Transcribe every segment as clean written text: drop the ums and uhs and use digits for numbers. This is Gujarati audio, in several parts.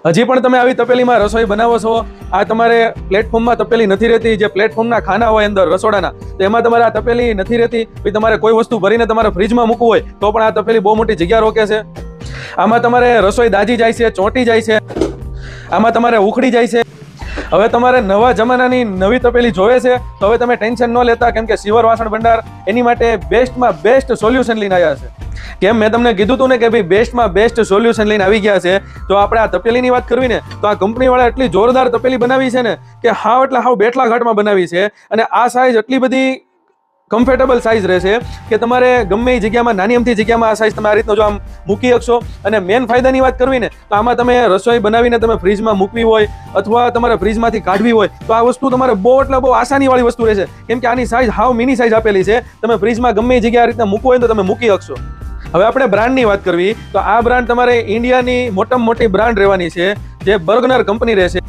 હજી પણ તમે આવી તપેલીમાં રસોઈ બનાવો છો, આ તમારે પ્લેટફોર્મમાં તપેલી નથી રહેતી, જે પ્લેટફોર્મના ખાના હોય અંદર રસોડાના, તો એમાં તમારે આ તપેલી નથી રહેતી, પછી તમારે કોઈ વસ્તુ ભરીને તમારે ફ્રીજમાં મૂકવું હોય તો પણ આ તપેલી બહુ મોટી જગ્યા રોકે છે. આમાં તમારે રસોઈ દાજી જાય છે, ચોંટી જાય છે, આમાં તમારે ઉખડી જાય છે. હવે તમારે નવા જમાનાની નવી તપેલી જોવે છે તો હવે તમે ટેન્શન ન લેતા, કેમ કે શિવર વાસણ ભંડાર એની માટે બેસ્ટમાં બેસ્ટ સોલ્યુશન લઈને આવ્યા છે. કેમ મેં તમને કીધું હતું ને કે ભાઈ બેસ્ટમાં બેસ્ટ સોલ્યુશન લઈને આવી ગયા છે. તો આપણે આ તપેલીની વાત કરવી ને તો આ કંપનીવાળા એટલી જોરદાર તપેલી બનાવી છે ને કે હાવ એટલે હાવ બેઠલા ઘાટમાં બનાવી છે. અને આ સાઇઝ એટલી બધી કમ્ફર્ટેબલ સાઇઝ રહેશે કે તમારે ગમે એ જગ્યામાં, નાની અમથી જગ્યામાં આ સાઇઝ તમે આ રીતનો જો આમ મૂકી શકશો. અને મેન ફાયદાની વાત કરવી ને તો આમાં તમે રસોઈ બનાવીને તમે ફ્રીજમાં મૂકવી હોય અથવા તમારે ફ્રીજમાંથી કાઢવી હોય તો આ વસ્તુ તમારે બહુ એટલે બહુ આસાનીવાળી વસ્તુ રહેશે, કેમ કે આની સાઇઝ હાવ મિની સાઇઝ આપેલી છે. તમે ફ્રીજમાં ગમે એ જગ્યાએ આ રીતના મૂકવું હોય તો તમે મૂકી શકશો. હવે આપણે બ્રાન્ડની વાત કરવી તો આ બ્રાન્ડ તમારે ઇન્ડિયાની મોટામાં મોટી બ્રાન્ડ રહેવાની છે, જે બર્ગનર કંપની રહેશે.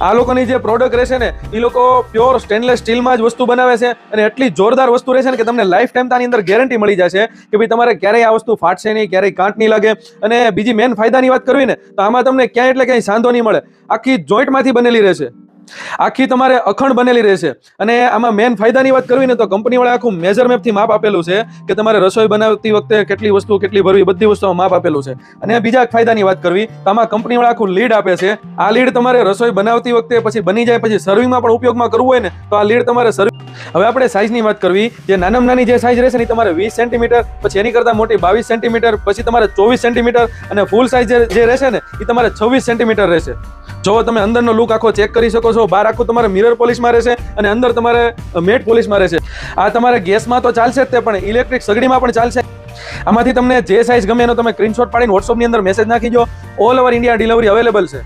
આ લોકોની જે પ્રોડક્ટ રહેશે ને એ લોકો પ્યોર સ્ટેનલેસ સ્ટીલમાં જ વસ્તુ બનાવે છે અને એટલી જોરદાર વસ્તુ રહેશે ને કે તમને લાઈફ ટાઈમ આની અંદર ગેરંટી મળી જશે કે ભાઈ તમારે ક્યારેય આ વસ્તુ ફાટશે નહીં, ક્યારેય કાંટ નહીં લાગે. અને બીજી મેન ફાયદાની વાત કરવી ને તો આમાં તમને ક્યાંય એટલે ક્યાંય સાંધો નહીં મળે, આખી જોઈન્ટમાંથી બનેલી રહેશે, આખી તમારે અખંડ બનેલી રહેશે. અને આમાં મેન ફાયદાની વાત કરવી ને તો કંપનીવાળા આખું મેજર મેપથી માપ આપેલું છે કે તમારે રસોઈ બનાવતી વખતે કેટલી વસ્તુ કેટલી ભરવી, બધી વસ્તુમાં માપ આપેલું છે. અને બીજા ફાયદાની વાત કરવી તો આમાં કંપનીવાળા આખું લીડ આપે છે. આ લીડ તમારે રસોઈ બનાવતી વખતે પછી બની જાય પછી સર્વિંગમાં પણ ઉપયોગમાં કરવું હોય ને તો આ લીડ તમારે સર્વિંગ. હવે આપણે સાઇઝની વાત કરવી, જે નાનામાં નાની જે સાઇઝ રહેશે ને તમારે 20 સેન્ટીમીટર, પછી એની કરતાં મોટી 22 સેન્ટીમીટર, પછી તમારે 24 સેન્ટીમીટર અને ફૂલ સાઇઝ જે રહેશે ને એ તમારે 26 સેન્ટીમીટર રહેશે. જો તમે અંદરનો લુક આખો ચેક કરી શકો છો, બહાર આખું તમારે મિરર પોલિશમાં રહેશે અને અંદર તમારે મેટ પોલિશમાં રહેશે. આ તમારે ગેસમાં તો ચાલશે જ તે, પણ ઇલેક્ટ્રિક સગડીમાં પણ ચાલશે. આમાંથી તમને જે સાઇઝ ગમે એનો તમે સ્ક્રીનશોટ પાડીને વોટ્સઅપની અંદર મેસેજ નાખી દો. All over India delivery available છે.